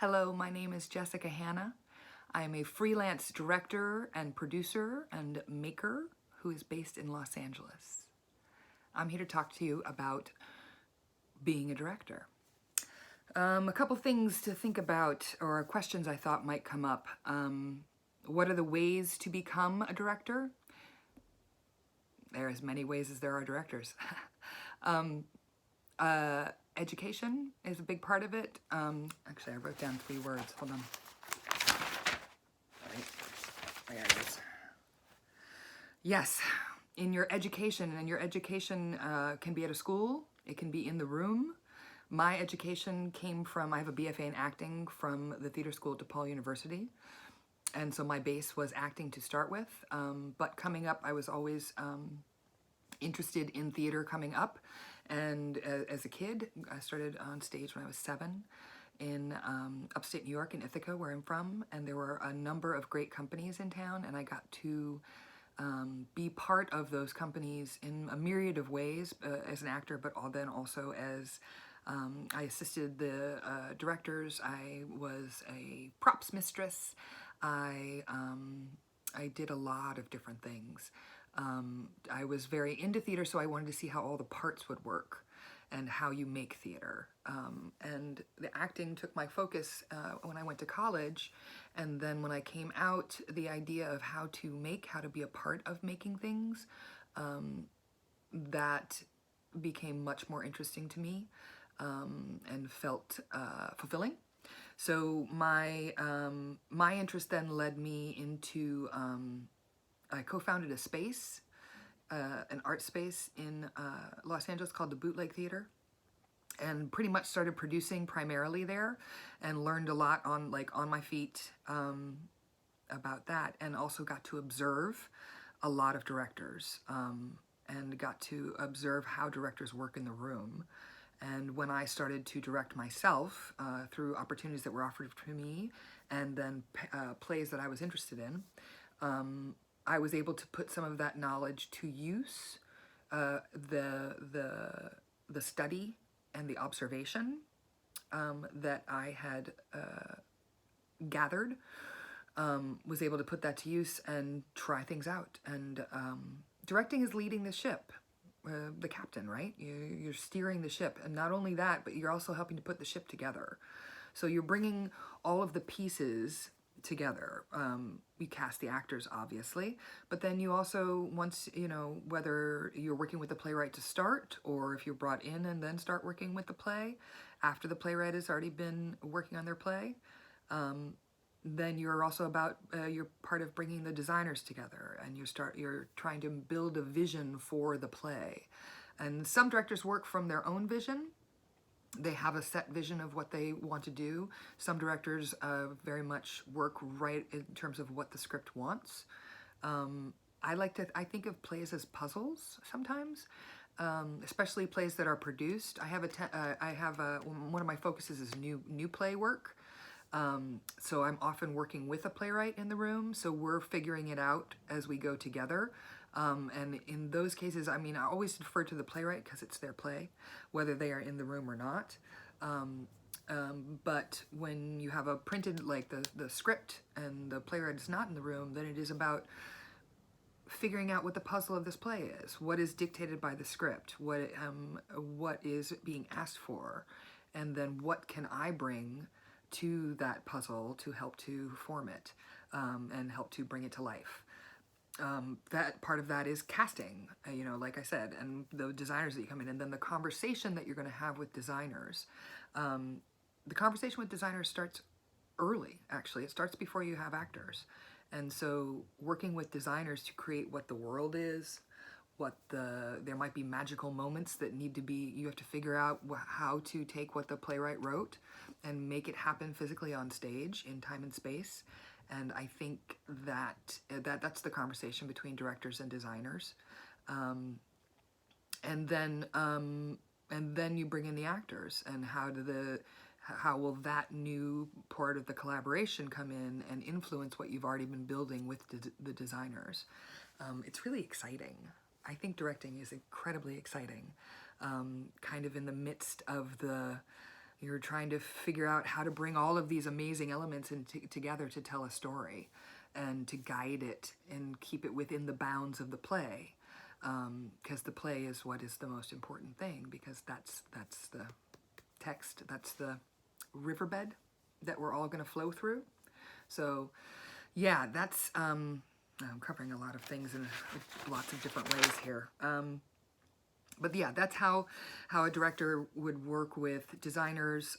Hello, my name is Jessica Hanna. I am a freelance director and producer and maker who is based in Los Angeles. I'm here to talk to you about being a director. A couple things to think about, or questions I thought might come up. What are the ways to become a director? There are as many ways as there are directors. Education is a big part of it. Actually, I wrote down 3 words. Hold on. There it is. Yes, in your education, and your education can be at a school. It can be in the room. My education came from, I have a BFA in acting from the theater school at DePaul University. And so my base was acting to start with. But coming up, I was always interested in theater coming up. And as a kid, I started on stage when I was 7 in upstate New York in Ithaca, where I'm from. And there were a number of great companies in town, and I got to be part of those companies in a myriad of ways as an actor, but then also as I assisted the directors. I was a props mistress. I did a lot of different things. I was very into theater, so I wanted to see how all the parts would work and how you make theater. And the acting took my focus when I went to college. And then when I came out, the idea of how to be a part of making things, that became much more interesting to me and felt fulfilling. So my interest then led me into, I co-founded a space, an art space in Los Angeles called the Bootleg Theater, and pretty much started producing primarily there, and learned a lot on my feet about that, and also got to observe a lot of directors and got to observe how directors work in the room. And when I started to direct myself through opportunities that were offered to me, and then plays that I was interested in, I was able to put some of that knowledge to use, the study and the observation that I had gathered, was able to put that to use and try things out. And directing is leading the ship, the captain, right? You're steering the ship. And not only that, but you're also helping to put the ship together. So you're bringing all of the pieces together. You cast the actors, obviously, but then you also, once, whether you're working with the playwright to start, or if you're brought in and then start working with the play after the playwright has already been working on their play, then you're also you're part of bringing the designers together, and you're trying to build a vision for the play. And some directors work from their own vision. They have a set vision of what they want to do. Some directors very much work right in terms of what the script wants. I think of plays as puzzles sometimes, especially plays that are produced. One of my focuses is new play work. So I'm often working with a playwright in the room, so we're figuring it out as we go together. And in those cases, I always defer to the playwright because it's their play, whether they are in the room or not. But when you have a printed, like the script, and the playwright is not in the room, then it is about figuring out what the puzzle of this play is. What is dictated by the script? What is being asked for? And then what can I bring to that puzzle to help to form it and help to bring it to life? That part of that is casting, like I said, and the designers that you come in, and then the conversation that you're going to have with designers. The conversation with designers starts early, actually. It starts before you have actors. And so working with designers to create what the world is, there might be magical moments that you have to figure out how to take what the playwright wrote and make it happen physically on stage in time and space. And I think that's the conversation between directors and designers. And then you bring in the actors, and how will that new part of the collaboration come in and influence what you've already been building with the designers. It's really exciting. I think directing is incredibly exciting, kind of in the midst of the You're trying to figure out how to bring all of these amazing elements together to tell a story and to guide it and keep it within the bounds of the play. Because the play is what is the most important thing, because that's the text, that's the riverbed that we're all going to flow through. So yeah, that's I'm covering a lot of things in lots of different ways here. But yeah, that's how a director would work with designers.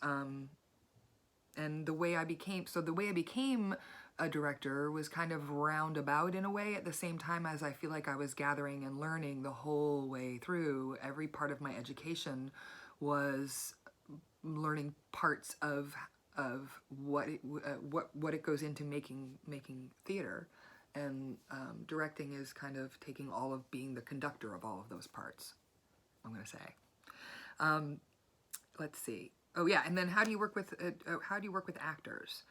And the way I became a director was kind of roundabout in a way, at the same time as I feel like I was gathering and learning the whole way through. Every part of my education was learning parts of what it goes into making theater, and directing is kind of taking all of being the conductor of all of those parts, I'm going to say. Let's see. Oh yeah, and then how do you work with actors?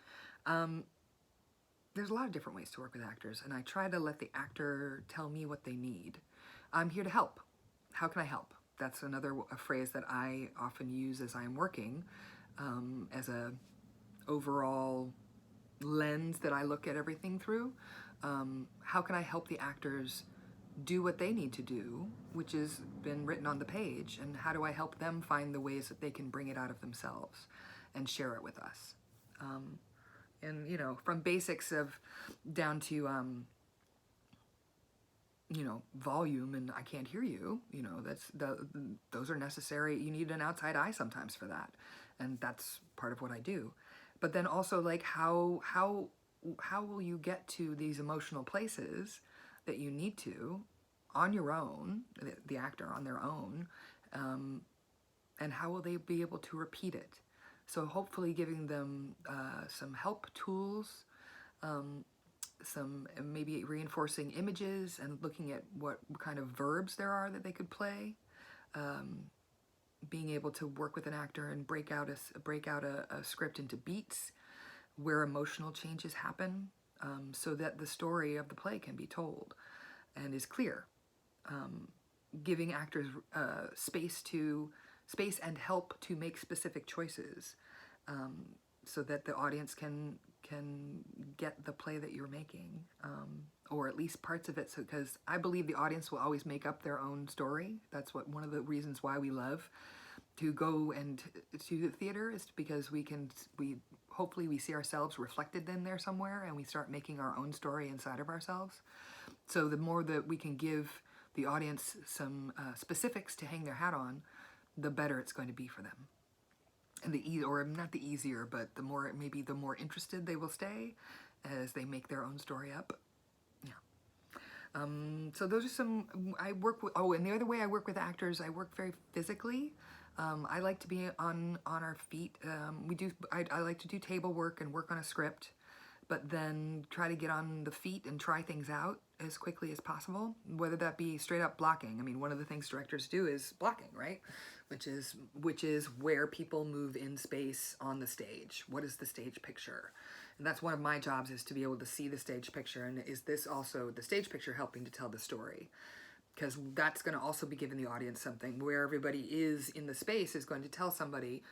There's a lot of different ways to work with actors, and I try to let the actor tell me what they need. I'm here to help. How can I help? That's another phrase that I often use as I'm working, as a overall lens that I look at everything through. How can I help the actors do what they need to do, which has been written on the page, and how do I help them find the ways that they can bring it out of themselves and share it with us? And you know, from basics of down to you know, volume and I can't hear you, you know, those are necessary. You need an outside eye sometimes for that, and that's part of what I do. But then also, like, how will you get to these emotional places that you need to on your own, the actor on their own, and how will they be able to repeat it? So hopefully giving them some help tools, some maybe reinforcing images and looking at what kind of verbs there are that they could play, being able to work with an actor and break out a script into beats where emotional changes happen, so that the story of the play can be told and is clear. Giving actors space and help to make specific choices, so that the audience can get the play that you're making, or at least parts of it. So, because I believe the audience will always make up their own story. That's one of the reasons why we love to go and to the theater, is because we hopefully we see ourselves reflected in there somewhere, and we start making our own story inside of ourselves. So the more that we can give the audience some specifics to hang their hat on, the better it's going to be for them. And or not the easier, but the more interested they will stay as they make their own story up. Yeah. So those are some. I work with. Oh, and the other way I work with actors, I work very physically. I like to be on our feet. I like to do table work and work on a script, but then try to get on the feet and try things out as quickly as possible, whether that be straight up blocking. I mean, one of the things directors do is blocking, right? Which is where people move in space on the stage. What is the stage picture? And that's one of my jobs, is to be able to see the stage picture, and is this also the stage picture helping to tell the story? Because that's going to also be giving the audience something. Where everybody is in the space is going to tell somebody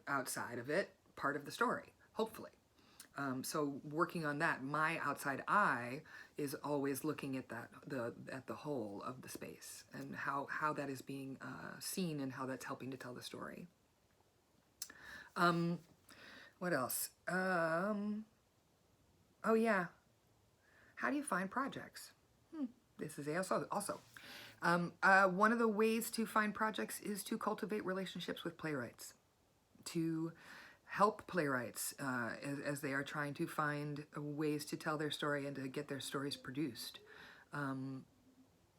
outside of it part of the story, hopefully. So working on that, my outside eye is always looking at the whole of the space, and how that is being seen, and how that's helping to tell the story. What else? Oh yeah, how do you find projects? This is also. One of the ways to find projects is to cultivate relationships with playwrights, to help playwrights as they are trying to find ways to tell their story and to get their stories produced,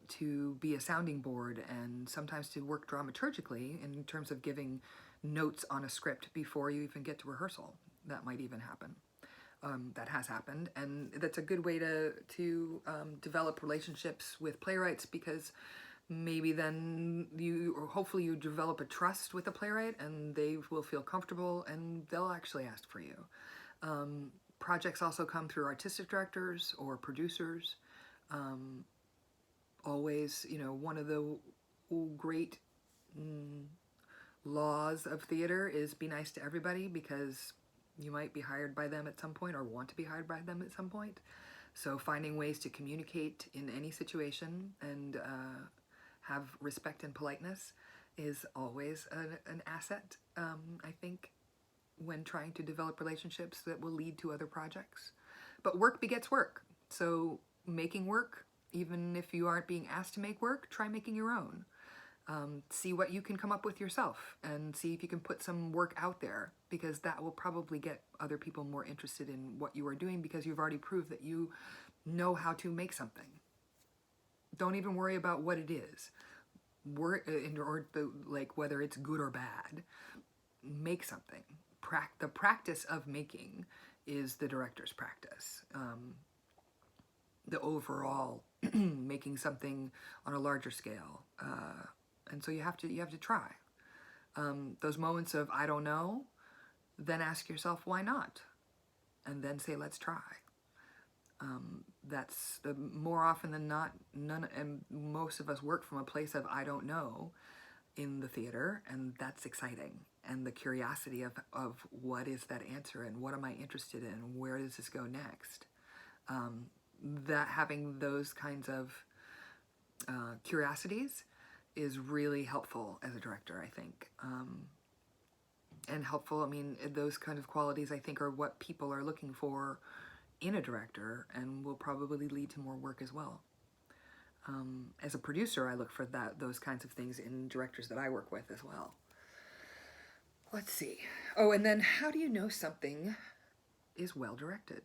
to be a sounding board, and sometimes to work dramaturgically in terms of giving notes on a script before you even get to rehearsal. That might even happen. That has happened, and that's a good way to develop relationships with playwrights, because maybe then hopefully you develop a trust with a playwright, and they will feel comfortable, and they'll actually ask for you. Projects also come through artistic directors or producers. Always, one of the great laws of theater is be nice to everybody, because you might be hired by them at some point or want to be hired by them at some point. So finding ways to communicate in any situation and have respect and politeness is always an asset, I think, when trying to develop relationships that will lead to other projects. But work begets work. So making work, even if you aren't being asked to make work, try making your own. See what you can come up with yourself and see if you can put some work out there, because that will probably get other people more interested in what you are doing, because you've already proved that you know how to make something. Don't even worry about what it is, like whether it's good or bad. Make something. The practice of making is the director's practice. The overall making something on a larger scale. And so you have to try. Those moments of I don't know, then ask yourself why not, and then say let's try. That's more often than not. And most of us work from a place of I don't know in the theater, and that's exciting. And the curiosity of what is that answer, and what am I interested in, where does this go next? That having those kinds of curiosities is really helpful as a director, I think. And helpful, I mean, those kind of qualities, I think, are what people are looking for in a director, and will probably lead to more work as well. As a producer, I look for those kinds of things in directors that I work with as well. Let's see. Oh, and then how do you know something is well directed?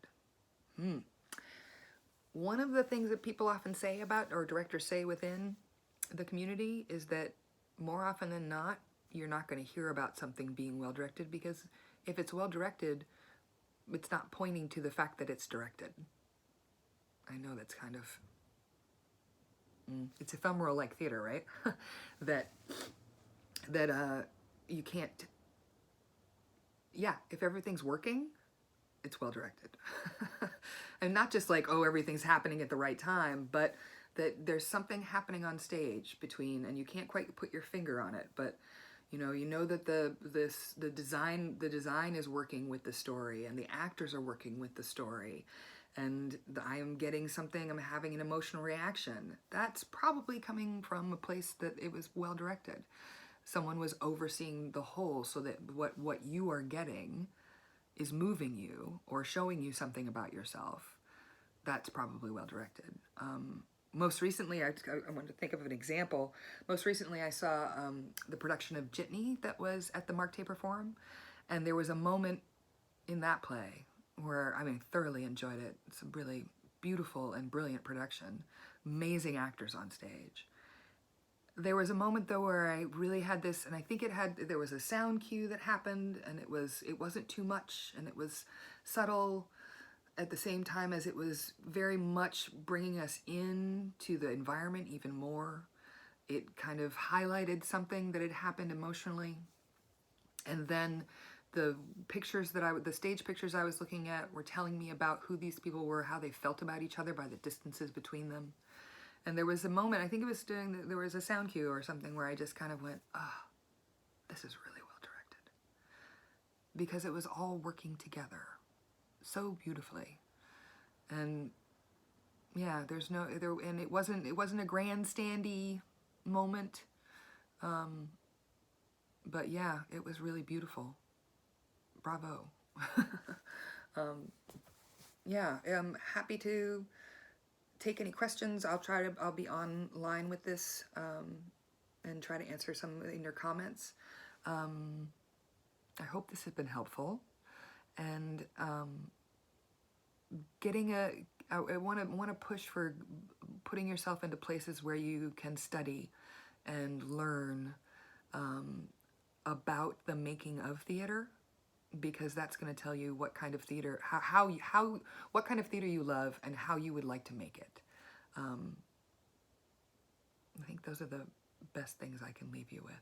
One of the things that people often say about, or directors say within the community, is that more often than not, you're not going to hear about something being well directed, because if it's well directed, it's not pointing to the fact that it's directed. I know that's kind of, it's ephemeral like theater, right? that you can't, if everything's working, it's well directed. And not just like, oh, everything's happening at the right time, but that there's something happening on stage between, and you can't quite put your finger on it, but you know that the design is working with the story, and the actors are working with the story, and I am getting something, I'm having an emotional reaction. That's probably coming from a place that it was well directed. Someone was overseeing the whole, so that what you are getting is moving you or showing you something about yourself. That's probably well directed. Most recently, I wanted to think of an example. Most recently, I saw the production of Jitney that was at the Mark Taper Forum, and there was a moment in that play where, I mean, thoroughly enjoyed it. It's a really beautiful and brilliant production. Amazing actors on stage. There was a moment though where I really had this, and I think there was a sound cue that happened, and it wasn't too much, and it was subtle at the same time as it was very much bringing us into the environment even more. It kind of highlighted something that had happened emotionally. And then the stage pictures I was looking at were telling me about who these people were, how they felt about each other by the distances between them. And there was a moment, I think it was there was a sound cue or something where I just kind of went, this is really well directed. Because it was all working together so beautifully. And yeah, and it wasn't a grandstandy moment. But yeah, it was really beautiful. Bravo. I'm happy to take any questions. I'll be online with this and try to answer some in your comments. I hope this has been helpful. And I want to push for putting yourself into places where you can study and learn about the making of theater, because that's going to tell you what kind of theater, what kind of theater you love and how you would like to make it. I think those are the best things I can leave you with.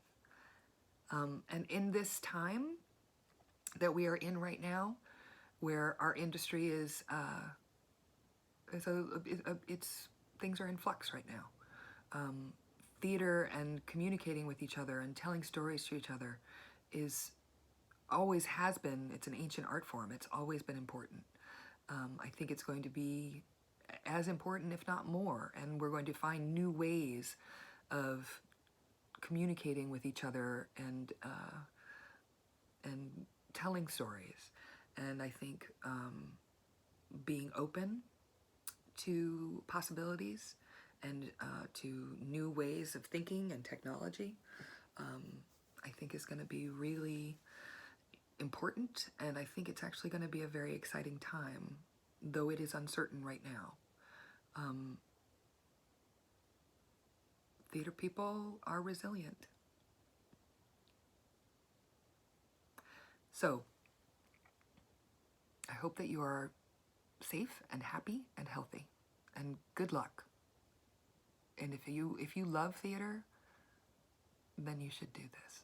And in this time that we are in right now, where our industry is, things are in flux right now. theater and communicating with each other and telling stories to each other is always has been, it's an ancient art form. It's always been important. I think it's going to be as important, if not more, and we're going to find new ways of communicating with each other and telling stories. And I think being open to possibilities and to new ways of thinking and technology, I think is going to be really important, and I think it's actually going to be a very exciting time, though it is uncertain right now. Theater people are resilient. So, I hope that you are safe and happy and healthy, and good luck. And if you love theater, then you should do this.